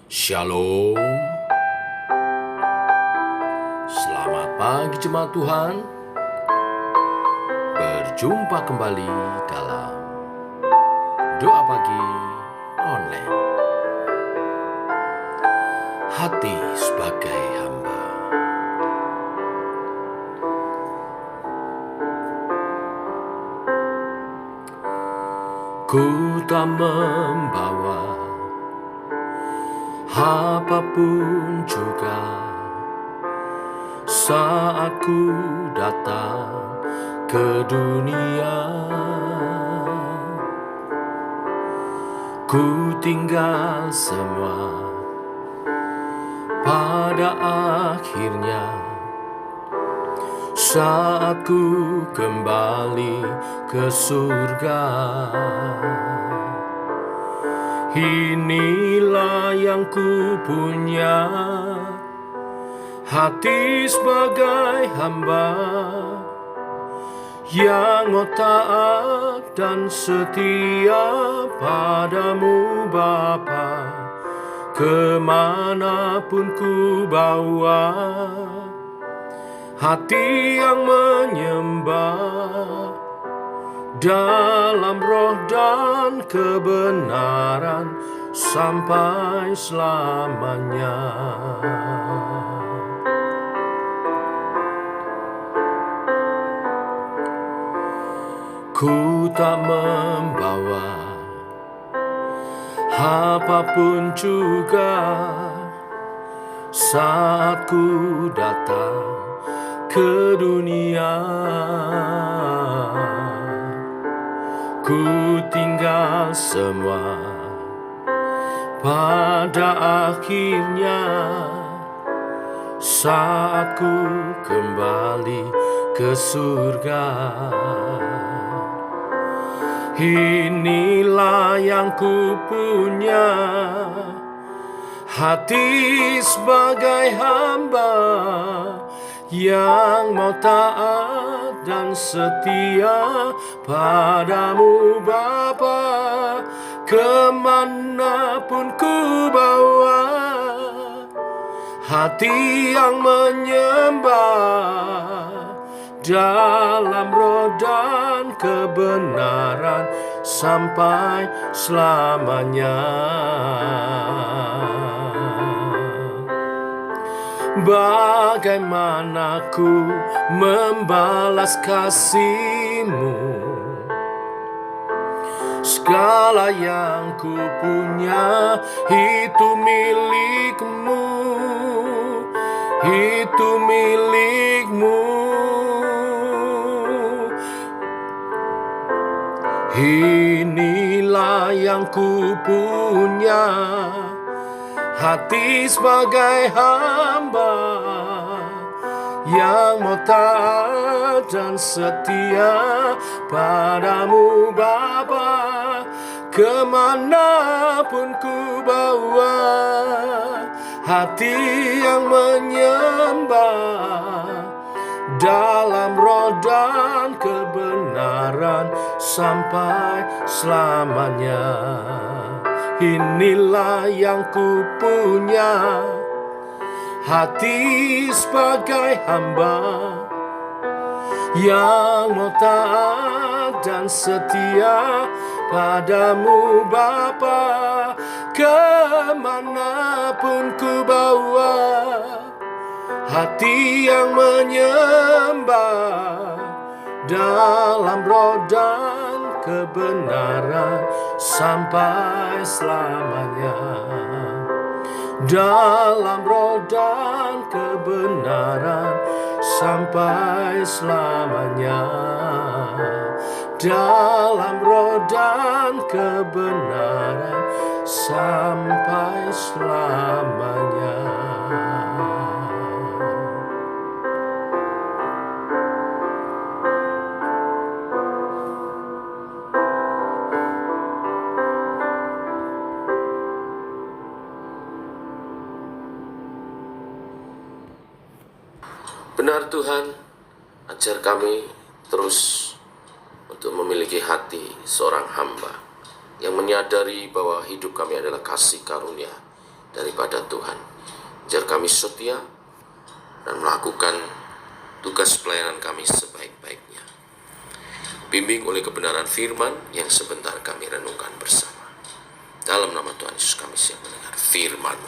Shalom. Selamat pagi jemaat Tuhan. Berjumpa kembali dalam doa pagi online. Hati sebagai hamba. Ku tak membawa apapun juga saat ku datang ke dunia. Ku tinggal semua pada akhirnya saat ku kembali ke surga. Inilah yang ku punya, hati sebagai hamba yang mau taat dan setia padamu Bapa. Kemanapun ku bawa, hati yang menyembah dalam roh dan kebenaran sampai selamanya. Ku tak membawa apapun juga saat ku datang ke dunia. Ku tinggal semua pada akhirnya saat ku kembali ke surga. Inilah yang ku punya, hati sebagai hamba yang mau taat dan setia padamu Bapa. Kemanapun ku bawa, hati yang menyembah dalam roh dan kebenaran sampai selamanya. Bagaimana ku membalas kasih-Mu? Segala yang ku punya itu milik-Mu, itu milik-Mu. Inilah yang ku punya, hati sebagai hamba yang mau taat dan setia padamu Bapa. Kemanapun ku bawa, hati yang menyembah dalam roh dan kebenaran sampai selamanya. Inilah yang ku punya, hati sebagai hamba yang mau taat dan setia padamu Bapa. Kemanapun ku bawa, hati yang menyembah dalam roh dan kebenaran sampai selamanya. Dalam roh dan kebenaran sampai selamanya. Dalam roh dan kebenaran sampai selamanya. Benar Tuhan, ajar kami terus untuk memiliki hati seorang hamba yang menyadari bahwa hidup kami adalah kasih karunia daripada Tuhan. Ajar kami setia dan melakukan tugas pelayanan kami sebaik-baiknya. Bimbing oleh kebenaran firman yang sebentar kami renungkan bersama. Dalam nama Tuhan Yesus kami siap mendengar firman.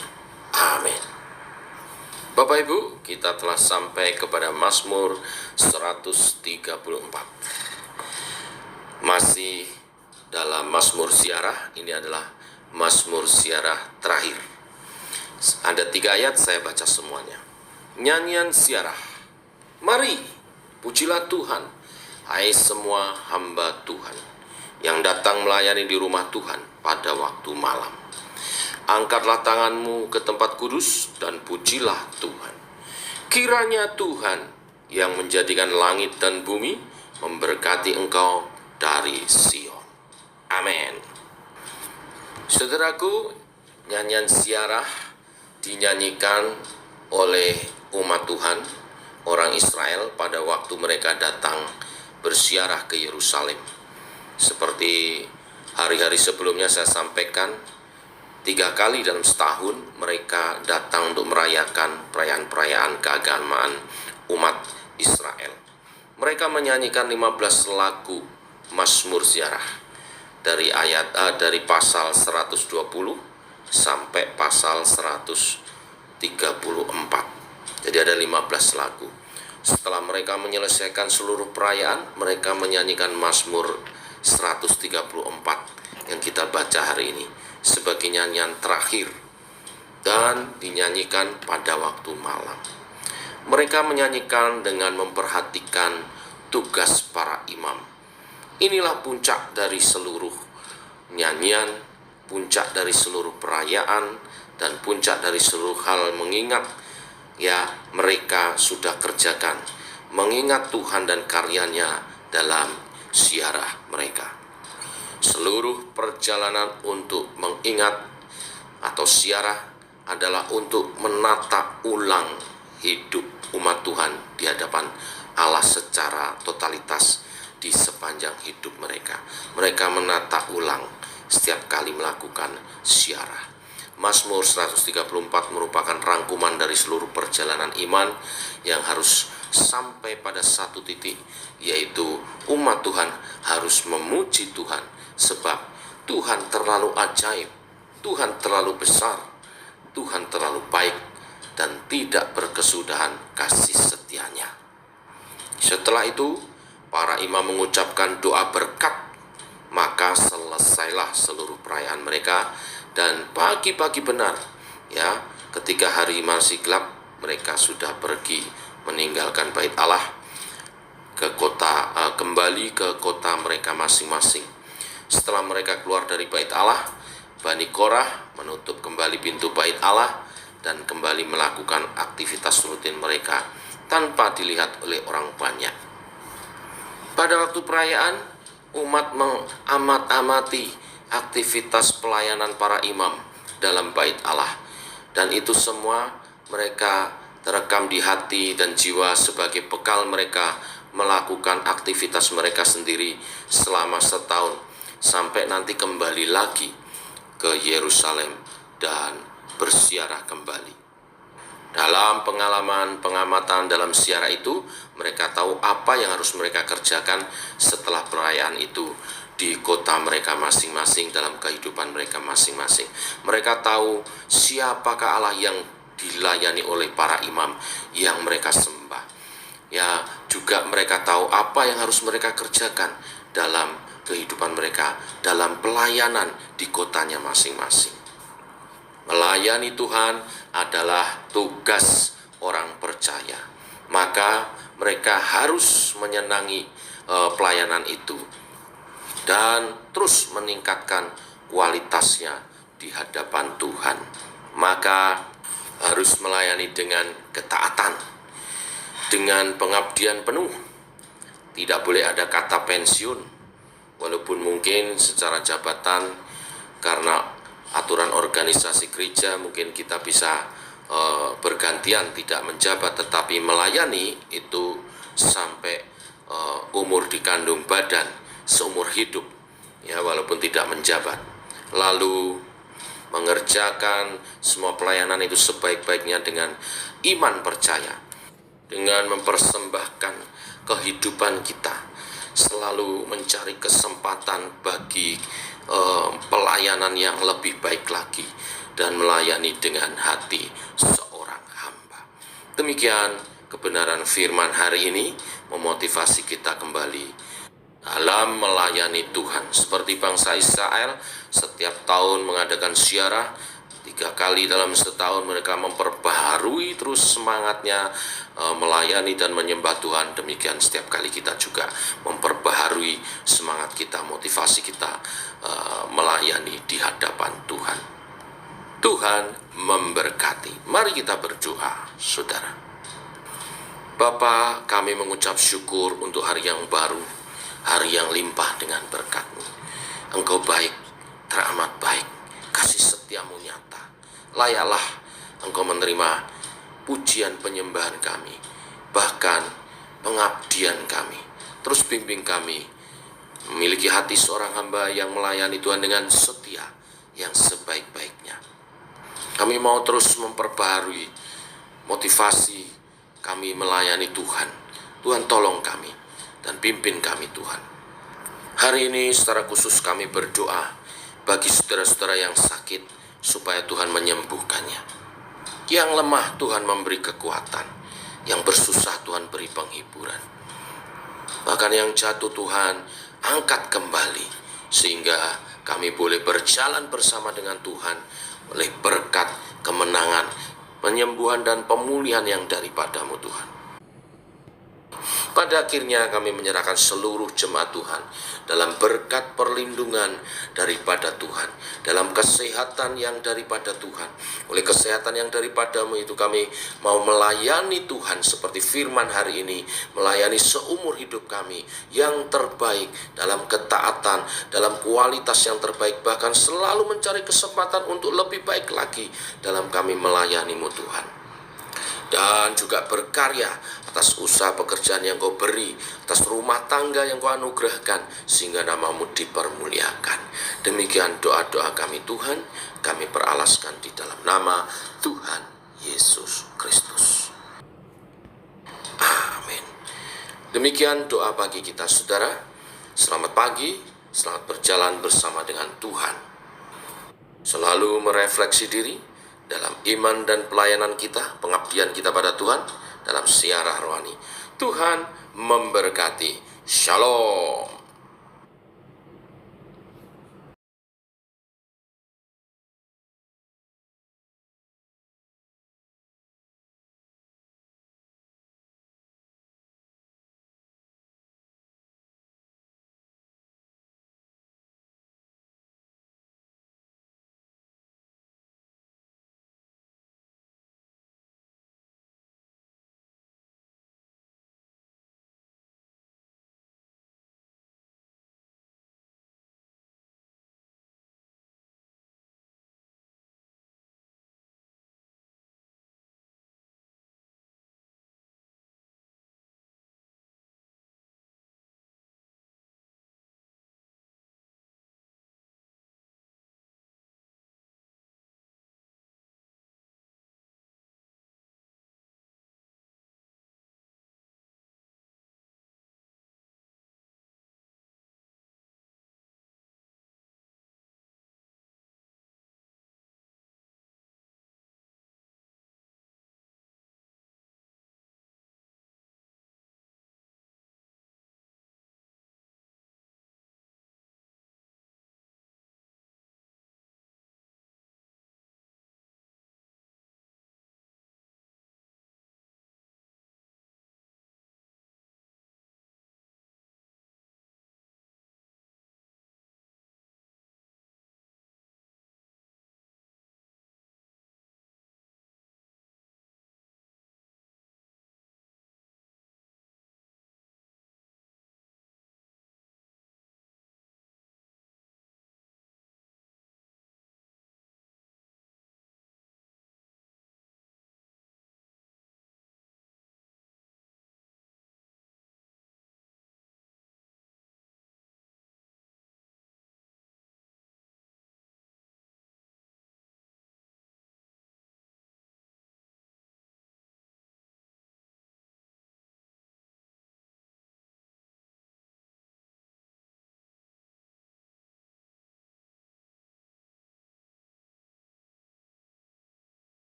Amin. Bapak Ibu, kita telah sampai kepada Mazmur 134. Masih dalam Mazmur Ziarah, ini adalah Mazmur Ziarah terakhir. Ada 3 ayat, saya baca semuanya. Nyanyian ziarah. Mari, pujilah Tuhan, hai semua hamba Tuhan, yang datang melayani di rumah Tuhan pada waktu malam. Angkatlah tanganmu ke tempat kudus dan pujilah Tuhan. Kiranya Tuhan yang menjadikan langit dan bumi memberkati engkau dari Sion. Amin. Saudaraku, nyanyian ziarah dinyanyikan oleh umat Tuhan, orang Israel pada waktu mereka datang berziarah ke Yerusalem. Seperti hari-hari sebelumnya saya sampaikan, 3 kali dalam setahun mereka datang untuk merayakan perayaan-perayaan keagamaan umat Israel. Mereka menyanyikan 15 lagu Mazmur Ziarah dari pasal 120 sampai pasal 134. Jadi ada 15 lagu. Setelah mereka menyelesaikan seluruh perayaan, mereka menyanyikan Mazmur 134 yang kita baca hari ini sebagai nyanyian terakhir dan dinyanyikan pada waktu malam. Mereka menyanyikan dengan memperhatikan tugas para imam. Inilah puncak dari seluruh nyanyian, puncak dari seluruh perayaan, dan puncak dari seluruh hal mengingat mereka sudah kerjakan, mengingat Tuhan dan karyanya dalam ziarah mereka. Seluruh perjalanan untuk mengingat atau ziarah adalah untuk menata ulang hidup umat Tuhan di hadapan Allah secara totalitas di sepanjang hidup mereka. Mereka menata ulang setiap kali melakukan ziarah. Mazmur 134 merupakan rangkuman dari seluruh perjalanan iman yang harus sampai pada satu titik, yaitu umat Tuhan harus memuji Tuhan, sebab Tuhan terlalu ajaib, Tuhan terlalu besar, Tuhan terlalu baik, dan tidak berkesudahan kasih setianya. Setelah itu, para imam mengucapkan doa berkat, maka selesailah seluruh perayaan mereka. Dan pagi-pagi benar, ketika hari masih gelap, mereka sudah pergi meninggalkan bait Allah kembali ke kota mereka masing-masing. Setelah mereka keluar dari bait Allah, Bani Korah menutup kembali pintu bait Allah dan kembali melakukan aktivitas rutin mereka tanpa dilihat oleh orang banyak. Pada waktu perayaan, umat mengamat-amati aktivitas pelayanan para imam dalam bait Allah, dan itu semua mereka terekam di hati dan jiwa sebagai bekal mereka melakukan aktivitas mereka sendiri selama setahun sampai nanti kembali lagi ke Yerusalem dan berziarah kembali. Dalam pengalaman pengamatan dalam ziarah itu, mereka tahu apa yang harus mereka kerjakan setelah perayaan itu di kota mereka masing-masing, dalam kehidupan mereka masing-masing. Mereka tahu siapakah Allah yang dilayani oleh para imam yang mereka sembah. Juga mereka tahu apa yang harus mereka kerjakan dalam kehidupan mereka, dalam pelayanan di kotanya masing-masing. Melayani Tuhan adalah tugas orang percaya. Maka mereka harus menyenangi pelayanan itu dan terus meningkatkan kualitasnya di hadapan Tuhan. Maka harus melayani dengan ketaatan, dengan pengabdian penuh. Tidak boleh ada kata pensiun, walaupun mungkin secara jabatan karena aturan organisasi gereja mungkin kita bisa bergantian tidak menjabat, tetapi melayani itu sampai umur dikandung badan, seumur hidup, walaupun tidak menjabat. Lalu mengerjakan semua pelayanan itu sebaik-baiknya dengan iman percaya, dengan mempersembahkan kehidupan kita, selalu mencari kesempatan bagi pelayanan yang lebih baik lagi, dan melayani dengan hati seorang hamba. Demikian kebenaran firman hari ini memotivasi kita kembali dalam melayani Tuhan. Seperti bangsa Israel setiap tahun mengadakan ziarah 3 kali dalam setahun, mereka memperbaharui terus semangatnya melayani dan menyembah Tuhan. Demikian setiap kali kita juga memperbaharui semangat kita, motivasi kita melayani di hadapan Tuhan. Tuhan memberkati. Mari kita berdoa, saudara. Bapa, kami mengucap syukur untuk hari yang baru, hari yang limpah dengan berkat-Mu. Engkau baik, teramat baik, kasih setiamu nyata. Layaklah Engkau menerima pujian penyembahan kami, bahkan pengabdian kami. Terus bimbing kami memiliki hati seorang hamba yang melayani Tuhan dengan setia, yang sebaik-baiknya. Kami mau terus memperbaharui motivasi kami melayani Tuhan. Tuhan tolong kami dan pimpin kami Tuhan. Hari ini secara khusus kami berdoa bagi saudara-saudara yang sakit supaya Tuhan menyembuhkannya. Yang lemah Tuhan memberi kekuatan, yang bersusah Tuhan beri penghiburan. Bahkan yang jatuh Tuhan angkat kembali, sehingga kami boleh berjalan bersama dengan Tuhan oleh berkat kemenangan, penyembuhan dan pemulihan yang daripadamu Tuhan. Pada akhirnya kami menyerahkan seluruh jemaat Tuhan dalam berkat perlindungan daripada Tuhan, dalam kesehatan yang daripada Tuhan. Oleh kesehatan yang daripadamu itu kami mau melayani Tuhan seperti firman hari ini, melayani seumur hidup kami yang terbaik, dalam ketaatan, dalam kualitas yang terbaik, bahkan selalu mencari kesempatan untuk lebih baik lagi dalam kami melayanimu Tuhan. Dan juga berkarya atas usaha pekerjaan yang Kau beri, atas rumah tangga yang Kau anugerahkan, sehingga namamu dipermuliakan. Demikian doa-doa kami Tuhan, kami peralaskan di dalam nama Tuhan Yesus Kristus. Amin. Demikian doa pagi kita saudara. Selamat pagi, selamat berjalan bersama dengan Tuhan. Selalu merefleksi diri dalam iman dan pelayanan kita, pengabdian kita pada Tuhan, dalam siarah rohani. Tuhan memberkati. Shalom.